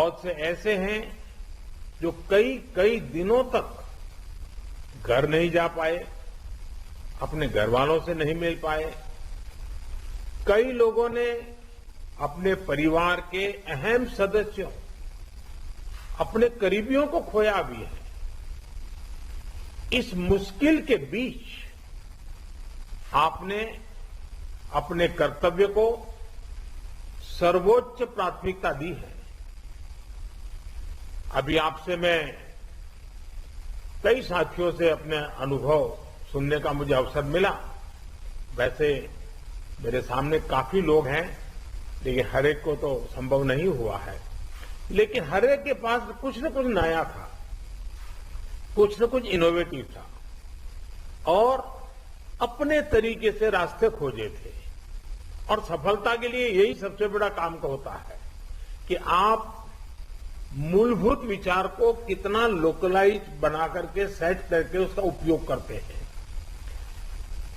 बहुत से ऐसे हैं जो कई कई दिनों तक घर नहीं जा पाए, अपने घर वालों से नहीं मिल पाए। कई लोगों ने अपने परिवार के अहम सदस्यों, अपने करीबियों को खोया भी है। इस मुश्किल के बीच आपने अपने कर्तव्य को सर्वोच्च प्राथमिकता दी है। अभी आपसे मैं कई साथियों से अपने अनुभव सुनने का मुझे अवसर मिला। वैसे मेरे सामने काफी लोग हैं, लेकिन हर एक को तो संभव नहीं हुआ है। लेकिन हर एक के पास कुछ न कुछ नया था, कुछ न कुछ इनोवेटिव था और अपने तरीके से रास्ते खोजे थे। और सफलता के लिए यही सबसे बड़ा काम का होता है कि आप मूलभूत विचार को कितना लोकलाइज बना करके सेट करके उसका उपयोग करते हैं।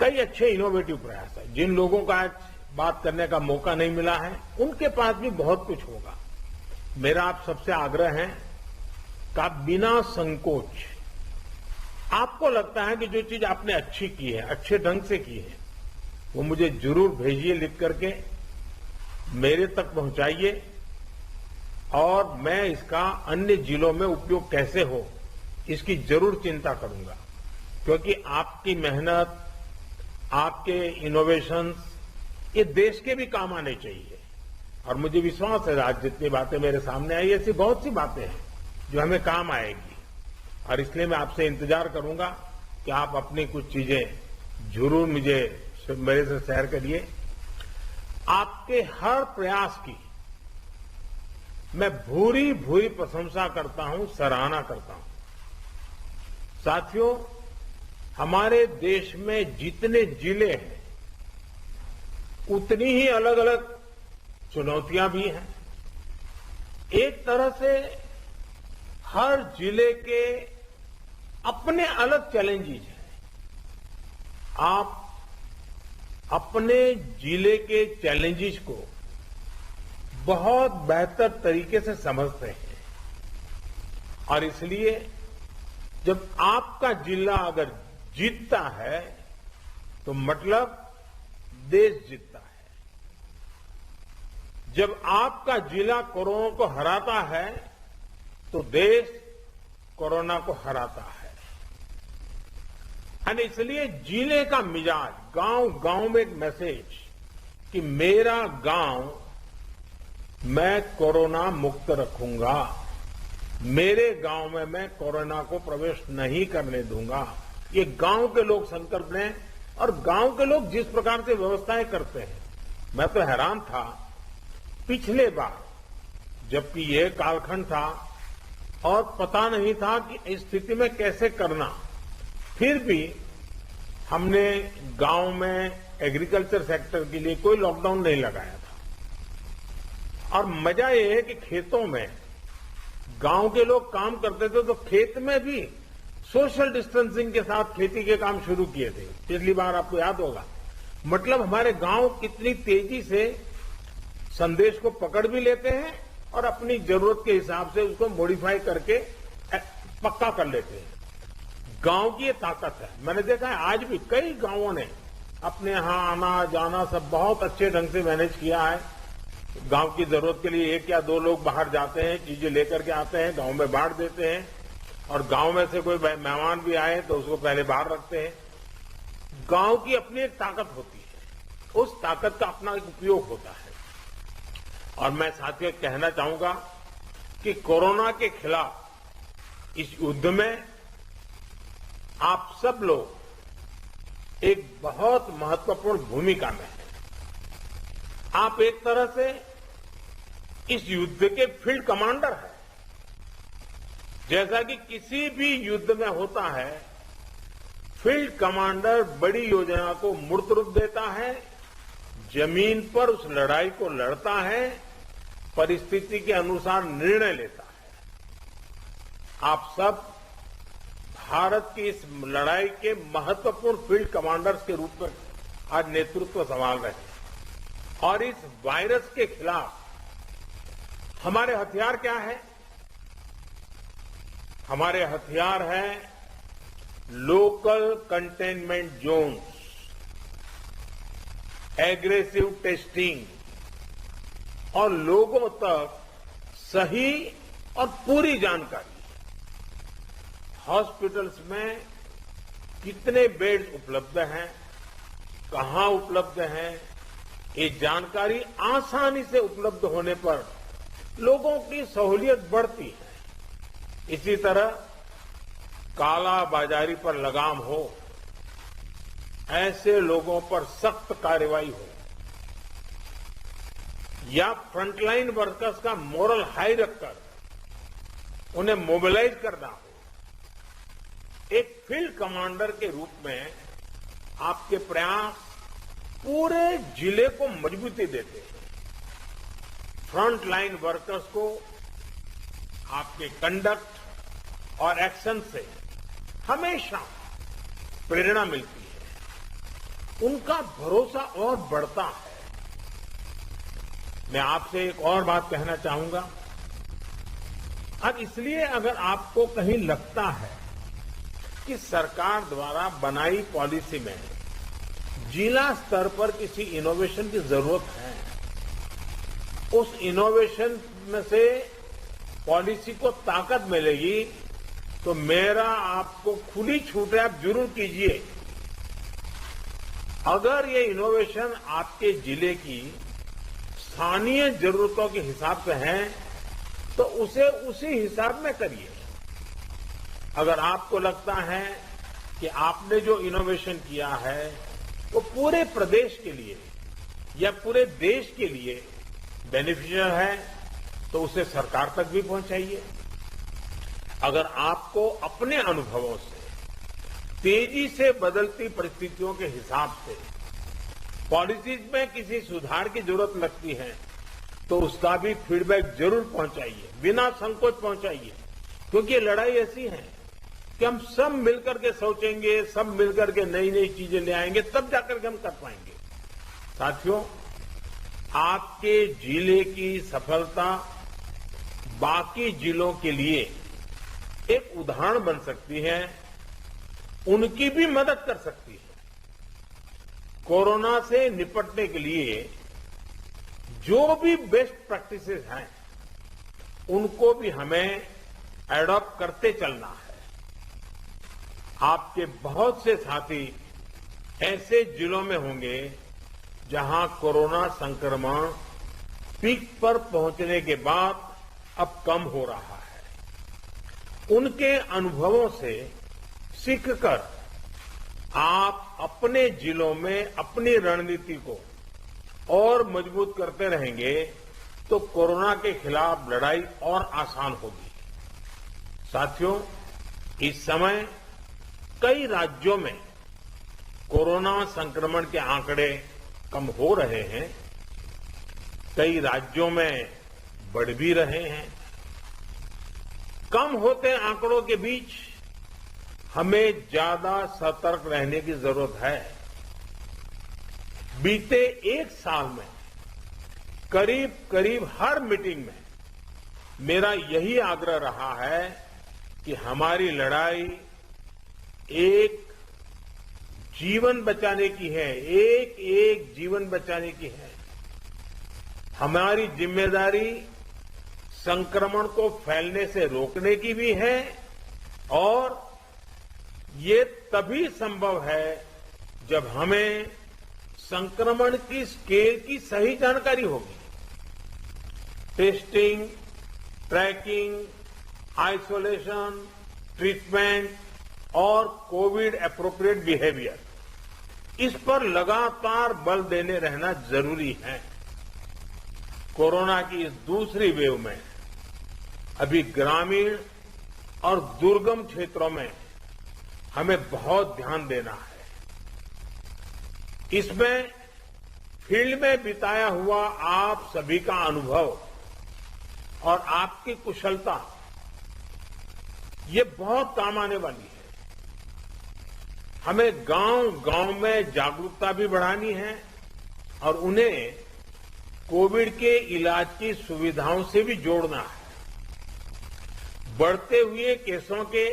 कई अच्छे इनोवेटिव प्रयास है। जिन लोगों का आज बात करने का मौका नहीं मिला है, उनके पास भी बहुत कुछ होगा। मेरा आप सबसे आग्रह है कि आप बिना संकोच, आपको लगता है कि जो चीज आपने अच्छी की है, अच्छे ढंग से की है, वो मुझे जरूर भेजिए, लिख करके मेरे तक पहुंचाइए और मैं इसका अन्य जिलों में उपयोग कैसे हो, इसकी जरूर चिंता करूंगा। क्योंकि आपकी मेहनत, आपके इनोवेशंस, ये देश के भी काम आने चाहिए। और मुझे विश्वास है आज जितनी बातें मेरे सामने आई, ऐसी बहुत सी बातें हैं जो हमें काम आएगी। और इसलिए मैं आपसे इंतजार करूंगा कि आप अपनी कुछ चीजें जरूर मेरे से शेयर करिए। आपके हर प्रयास की मैं भूरी भूरी प्रशंसा करता हूं, सराहना करता हूं। साथियों, हमारे देश में जितने जिले हैं उतनी ही अलग अलग चुनौतियां भी हैं। एक तरह से हर जिले के अपने अलग चैलेंजेस हैं। आप अपने जिले के चैलेंजेस को बहुत बेहतर तरीके से समझते हैं और इसलिए जब आपका जिला अगर जीतता है तो मतलब देश जीतता है। जब आपका जिला कोरोना को हराता है तो देश कोरोना को हराता है। और इसलिए जिले का मिजाज, गांव गांव में एक मैसेज कि मेरा गांव मैं कोरोना मुक्त रखूंगा, मेरे गांव में मैं कोरोना को प्रवेश नहीं करने दूंगा। ये गांव के लोग संकल्प लें और गांव के लोग जिस प्रकार से व्यवस्थाएं करते हैं, मैं तो हैरान था। पिछले बार जबकि यह कालखंड था और पता नहीं था कि इस स्थिति में कैसे करना, फिर भी हमने गांव में एग्रीकल्चर सेक्टर के लिए कोई लॉकडाउन नहीं लगाया था। और मजा यह है कि खेतों में गांव के लोग काम करते थे तो खेत में भी सोशल डिस्टेंसिंग के साथ खेती के काम शुरू किए थे। पिछली बार आपको याद होगा। मतलब हमारे गांव कितनी तेजी से संदेश को पकड़ भी लेते हैं और अपनी जरूरत के हिसाब से उसको मॉडिफाई करके पक्का कर लेते हैं। गांव की ये ताकत है। मैंने देखा है आज भी कई गांवों ने अपने यहां आना जाना सब बहुत अच्छे ढंग से मैनेज किया है। गांव की जरूरत के लिए एक या दो लोग बाहर जाते हैं, चीजें लेकर के आते हैं, गांव में बांट देते हैं और गांव में से कोई मेहमान भी आए तो उसको पहले बाहर रखते हैं। गांव की अपनी एक ताकत होती है, उस ताकत का अपना एक उपयोग होता है। और मैं साथियों कहना चाहूंगा कि कोरोना के खिलाफ इस युद्ध में आप सब लोग एक बहुत महत्वपूर्ण भूमिका में हैं। आप एक तरह से इस युद्ध के फील्ड कमांडर हैं। जैसा कि किसी भी युद्ध में होता है, फील्ड कमांडर बड़ी योजना को मूर्त रूप देता है, जमीन पर उस लड़ाई को लड़ता है, परिस्थिति के अनुसार निर्णय लेता है। आप सब भारत की इस लड़ाई के महत्वपूर्ण फील्ड कमांडर्स के रूप में आज नेतृत्व संभाल रहे हैं और इस वायरस के खिलाफ हमारे हथियार क्या है? हमारे हथियार हैं local containment zones, aggressive testing और लोगों तक सही और पूरी जानकारी। हॉस्पिटल्स में कितने बेड उपलब्ध हैं, कहां उपलब्ध हैं, ये जानकारी आसानी से उपलब्ध होने पर लोगों की सहूलियत बढ़ती है। इसी तरह कालाबाजारी पर लगाम हो, ऐसे लोगों पर सख्त कार्रवाई हो, या फ्रंटलाइन वर्कर्स का मोरल हाई रखकर उन्हें मोबिलाइज करना हो। एक फील्ड कमांडर के रूप में आपके प्रयास पूरे जिले को मजबूती देते हैं। फ्रंटलाइन वर्कर्स को आपके कंडक्ट और एक्शन से हमेशा प्रेरणा मिलती है, उनका भरोसा और बढ़ता है। मैं आपसे एक और बात कहना चाहूंगा। अब इसलिए अगर आपको कहीं लगता है कि सरकार द्वारा बनाई पॉलिसी में जिला स्तर पर किसी इनोवेशन की जरूरत है, उस इनोवेशन में से पॉलिसी को ताकत मिलेगी, तो मेरा आपको खुली छूट है, आप जरूर कीजिए। अगर ये इनोवेशन आपके जिले की स्थानीय जरूरतों के हिसाब से है तो उसे उसी हिसाब में करिए। अगर आपको लगता है कि आपने जो इनोवेशन किया है वो पूरे प्रदेश के लिए या पूरे देश के लिए बेनिफिशियल है, तो उसे सरकार तक भी पहुंचाइए। अगर आपको अपने अनुभवों से तेजी से बदलती परिस्थितियों के हिसाब से पॉलिसीज में किसी सुधार की जरूरत लगती है, तो उसका भी फीडबैक जरूर पहुंचाइए, बिना संकोच पहुंचाइए। क्योंकि ये लड़ाई ऐसी है कि हम सब मिलकर के सोचेंगे, सब मिलकर के नई नई चीजें ले आएंगे, तब जाकर के हम कर पाएंगे। साथियों, आपके जिले की सफलता बाकी जिलों के लिए एक उदाहरण बन सकती है, उनकी भी मदद कर सकती है। कोरोना से निपटने के लिए जो भी बेस्ट प्रैक्टिसेस हैं, उनको भी हमें एडॉप्ट करते चलना है। आपके बहुत से साथी ऐसे जिलों में होंगे जहां कोरोना संक्रमण पीक पर पहुंचने के बाद अब कम हो रहा है। उनके अनुभवों से सीखकर आप अपने जिलों में अपनी रणनीति को और मजबूत करते रहेंगे तो कोरोना के खिलाफ लड़ाई और आसान होगी। साथियों, इस समय कई राज्यों में कोरोना संक्रमण के आंकड़े कम हो रहे हैं, कई राज्यों में बढ़ भी रहे हैं। कम होते आंकड़ों के बीच हमें ज्यादा सतर्क रहने की जरूरत है। बीते एक साल में करीब करीब हर मीटिंग में मेरा यही आग्रह रहा है कि हमारी लड़ाई एक जीवन बचाने की है, एक एक जीवन बचाने की है। हमारी जिम्मेदारी संक्रमण को फैलने से रोकने की भी है, और ये तभी संभव है जब हमें संक्रमण की स्केल की सही जानकारी होगी। टेस्टिंग, ट्रैकिंग, आइसोलेशन, ट्रीटमेंट और कोविड एप्रोप्रिएट बिहेवियर, इस पर लगातार बल देने रहना जरूरी है। कोरोना की इस दूसरी वेव में अभी ग्रामीण और दुर्गम क्षेत्रों में हमें बहुत ध्यान देना है। इसमें फील्ड में बिताया हुआ आप सभी का अनुभव और आपकी कुशलता ये बहुत काम आने वाली है। हमें गांव गांव में जागरूकता भी बढ़ानी है और उन्हें कोविड के इलाज की सुविधाओं से भी जोड़ना है। बढ़ते हुए केसों के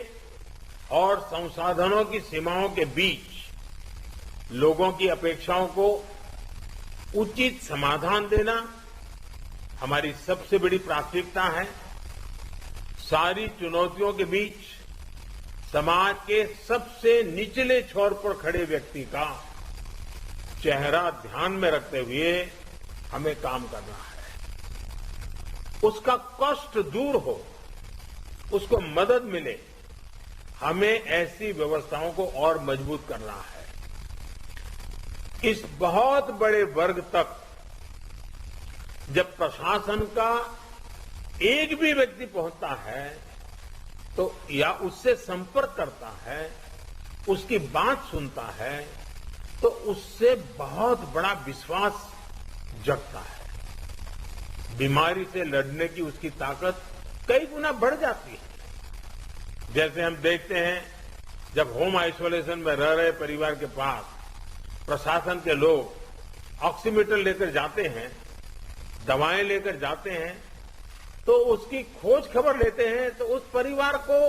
और संसाधनों की सीमाओं के बीच लोगों की अपेक्षाओं को उचित समाधान देना हमारी सबसे बड़ी प्राथमिकता है। सारी चुनौतियों के बीच समाज के सबसे निचले छोर पर खड़े व्यक्ति का चेहरा ध्यान में रखते हुए हमें काम करना है। उसका कष्ट दूर हो, उसको मदद मिले, हमें ऐसी व्यवस्थाओं को और मजबूत करना है। इस बहुत बड़े वर्ग तक जब प्रशासन का एक भी व्यक्ति पहुंचता है तो या उससे संपर्क करता है, उसकी बात सुनता है, तो उससे बहुत बड़ा विश्वास जगता है। बीमारी से लड़ने की उसकी ताकत कई गुना बढ़ जाती है। जैसे हम देखते हैं, जब होम आइसोलेशन में रह रहे परिवार के पास प्रशासन के लोग ऑक्सीमीटर लेकर जाते हैं, दवाएं लेकर जाते हैं, तो उसकी खोज खबर लेते हैं, तो उस परिवार को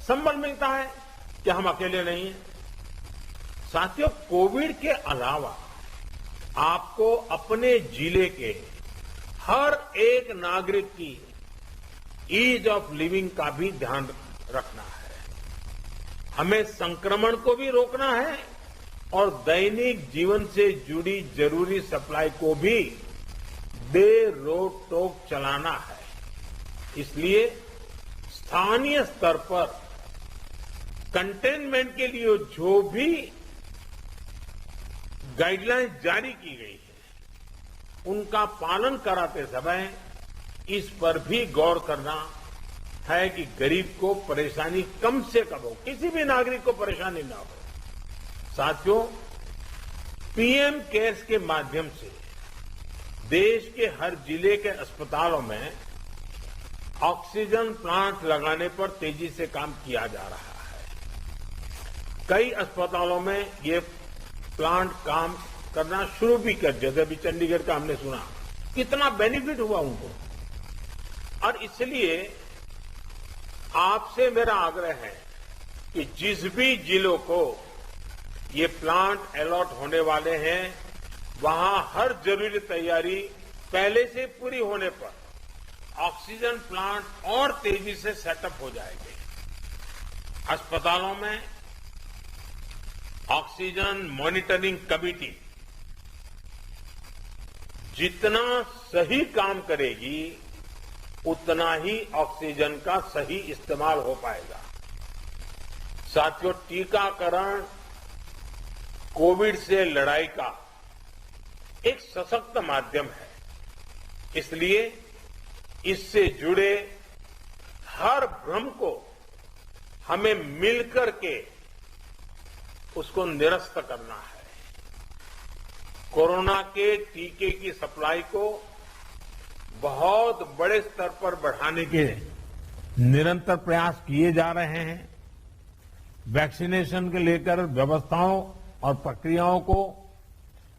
संबल मिलता है कि हम अकेले नहीं हैं। साथियों, कोविड के अलावा आपको अपने जिले के हर एक नागरिक की ईज ऑफ लिविंग का भी ध्यान रखना है। हमें संक्रमण को भी रोकना है और दैनिक जीवन से जुड़ी जरूरी सप्लाई को भी रोक टोक चलाना है। इसलिए स्थानीय स्तर पर कंटेनमेंट के लिए जो भी गाइडलाइंस जारी की गई है, उनका पालन कराते समय इस पर भी गौर करना है कि गरीब को परेशानी कम से कम हो, किसी भी नागरिक को परेशानी ना हो। साथियों, पीएम केयर्स के माध्यम से देश के हर जिले के अस्पतालों में ऑक्सीजन प्लांट लगाने पर तेजी से काम किया जा रहा है। कई अस्पतालों में ये प्लांट काम करना शुरू भी कर दिया। जैसे अभी चंडीगढ़ का हमने सुना, कितना बेनिफिट हुआ उनको। और इसलिए आपसे मेरा आग्रह है कि जिस भी जिलों को ये प्लांट अलॉट होने वाले हैं, वहां हर जरूरी तैयारी पहले से पूरी होने पर ऑक्सीजन प्लांट और तेजी से सेटअप हो जाएंगे। अस्पतालों में ऑक्सीजन मॉनिटरिंग कमेटी जितना सही काम करेगी, उतना ही ऑक्सीजन का सही इस्तेमाल हो पाएगा। साथियों, टीकाकरण कोविड से लड़ाई का एक सशक्त माध्यम है। इसलिए इससे जुड़े हर भ्रम को हमें मिलकर के उसको निरस्त करना है। कोरोना के टीके की सप्लाई को बहुत बड़े स्तर पर बढ़ाने के निरंतर प्रयास किए जा रहे हैं। वैक्सीनेशन के लेकर व्यवस्थाओं और प्रक्रियाओं को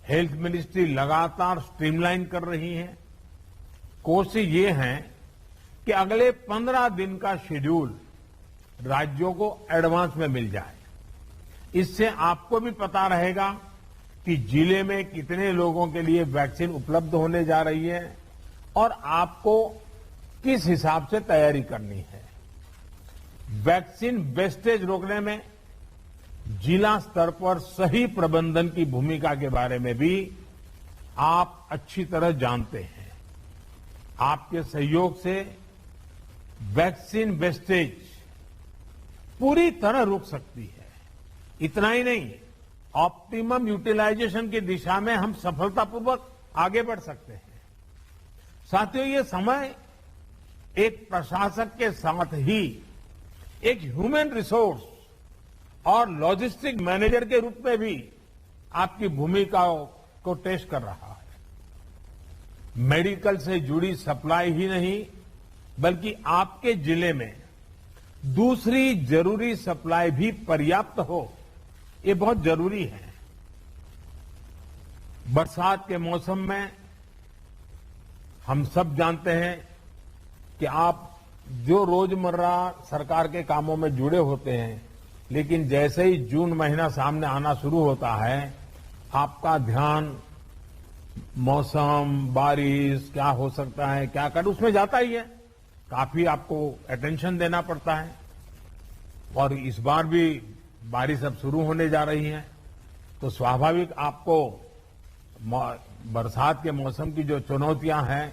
हेल्थ मिनिस्ट्री लगातार स्ट्रीमलाइन कर रही है। कोशिश ये है कि अगले 15 दिन का शेड्यूल राज्यों को एडवांस में मिल जाए। इससे आपको भी पता रहेगा कि जिले में कितने लोगों के लिए वैक्सीन उपलब्ध होने जा रही है और आपको किस हिसाब से तैयारी करनी है। वैक्सीन वेस्टेज रोकने में जिला स्तर पर सही प्रबंधन की भूमिका के बारे में भी आप अच्छी तरह जानते हैं। आपके सहयोग से वैक्सीन वेस्टेज पूरी तरह रुक सकती है। इतना ही नहीं, ऑप्टिमम यूटिलाइजेशन की दिशा में हम सफलतापूर्वक आगे बढ़ सकते हैं। साथियों, ये समय एक प्रशासक के साथ ही एक ह्यूमन रिसोर्स और लॉजिस्टिक मैनेजर के रूप में भी आपकी भूमिकाओं को टेस्ट कर रहा है। मेडिकल से जुड़ी सप्लाई ही नहीं, बल्कि आपके जिले में दूसरी जरूरी सप्लाई भी पर्याप्त हो, ये बहुत जरूरी है। बरसात के मौसम में हम सब जानते हैं कि आप जो रोजमर्रा सरकार के कामों में जुड़े होते हैं, लेकिन जैसे ही जून महीना सामने आना शुरू होता है, आपका ध्यान मौसम, बारिश, क्या हो सकता है, क्या कर, उसमें जाता ही है। काफी आपको अटेंशन देना पड़ता है। और इस बार भी बारिश अब शुरू होने जा रही है, तो स्वाभाविक आपको बरसात के मौसम की जो चुनौतियां हैं,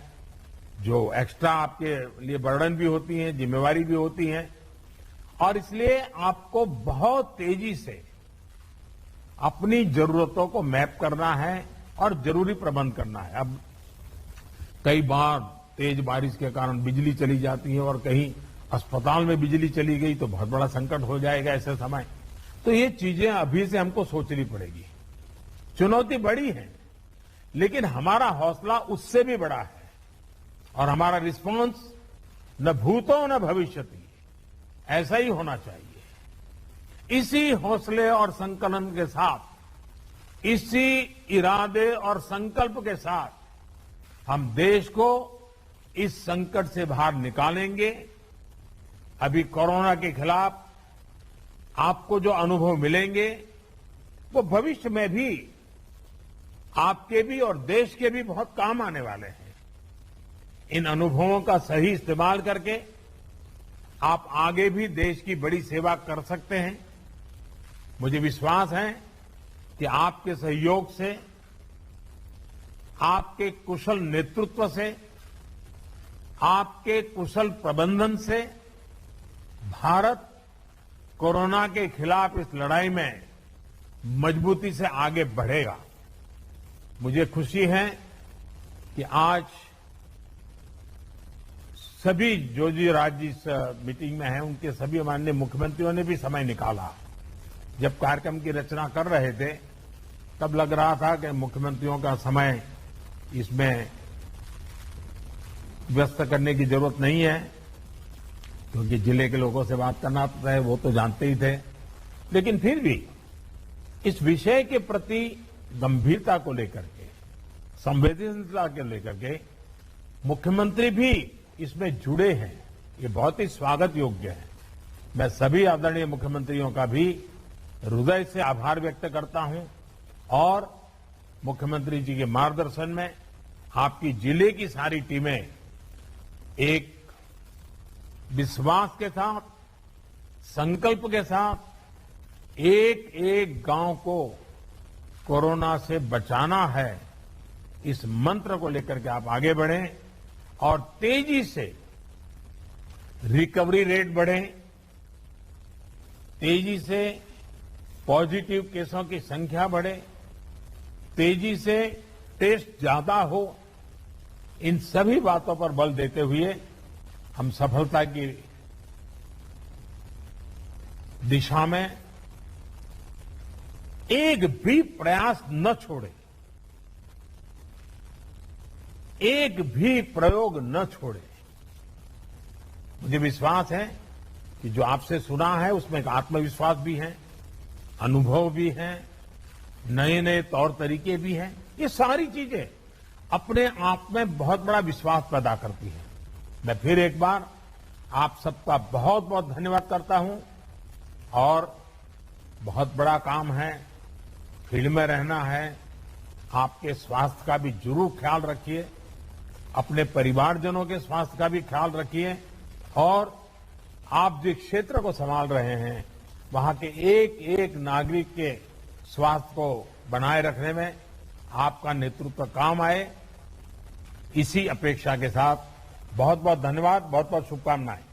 जो एक्स्ट्रा आपके लिए बर्डन भी होती हैं, जिम्मेवारी भी होती हैं, और इसलिए आपको बहुत तेजी से अपनी जरूरतों को मैप करना है और जरूरी प्रबंध करना है। अब कई बार तेज बारिश के कारण बिजली चली जाती है और कहीं अस्पताल में बिजली चली गई तो बहुत बड़ा संकट हो जाएगा ऐसे समय। तो ये चीजें अभी से हमको सोचनी पड़ेगी। चुनौती बड़ी है, लेकिन हमारा हौसला उससे भी बड़ा है और हमारा रिस्पांस न भूतो न भविष्यति, ऐसा ही होना चाहिए। इसी हौसले और संकलन के साथ, इसी इरादे और संकल्प के साथ हम देश को इस संकट से बाहर निकालेंगे। अभी कोरोना के खिलाफ आपको जो अनुभव मिलेंगे, वो भविष्य में भी आपके भी और देश के भी बहुत काम आने वाले हैं। इन अनुभवों का सही इस्तेमाल करके आप आगे भी देश की बड़ी सेवा कर सकते हैं। मुझे विश्वास है कि आपके सहयोग से, आपके कुशल नेतृत्व से, आपके कुशल प्रबंधन से भारत कोरोना के खिलाफ इस लड़ाई में मजबूती से आगे बढ़ेगा। मुझे खुशी है कि आज सभी जो राज्य इस मीटिंग में हैं, उनके सभी माननीय मुख्यमंत्रियों ने भी समय निकाला। जब कार्यक्रम की रचना कर रहे थे, तब लग रहा था कि मुख्यमंत्रियों का समय इसमें व्यस्त करने की जरूरत नहीं है, क्योंकि जिले के लोगों से बात करना है, वो तो जानते ही थे। लेकिन फिर भी इस विषय के प्रति गंभीरता को लेकर के, संवेदनशीलता को लेकर के मुख्यमंत्री भी इसमें जुड़े हैं। ये बहुत ही स्वागत योग्य है। मैं सभी आदरणीय मुख्यमंत्रियों का भी हृदय से आभार व्यक्त करता हूं और मुख्यमंत्री जी के मार्गदर्शन में आपकी जिले की सारी टीमें एक विश्वास के साथ, संकल्प के साथ एक एक गांव को कोरोना से बचाना है, इस मंत्र को लेकर के आप आगे बढ़ें और तेजी से रिकवरी रेट बढ़े, तेजी से पॉजिटिव केसों की संख्या बढ़े, तेजी से टेस्ट ज्यादा हो। इन सभी बातों पर बल देते हुए हम सफलता की दिशा में एक भी प्रयास न छोड़े, एक भी प्रयोग न छोड़े। मुझे विश्वास है कि जो आपसे सुना है उसमें एक आत्मविश्वास भी है, अनुभव भी है, नए नए तौर तरीके भी हैं। ये सारी चीजें अपने आप में बहुत बड़ा विश्वास पैदा करती हैं। मैं फिर एक बार आप सबका बहुत बहुत धन्यवाद करता हूं और बहुत बड़ा काम है, फील्ड में रहना है। आपके स्वास्थ्य का भी जरूर ख्याल रखिए, अपने परिवारजनों के स्वास्थ्य का भी ख्याल रखिए और आप जिस क्षेत्र को संभाल रहे हैं वहां के एक एक नागरिक के स्वास्थ्य को बनाए रखने में आपका नेतृत्व काम आए, इसी अपेक्षा के साथ बहुत बहुत धन्यवाद, बहुत बहुत शुभकामनाएं।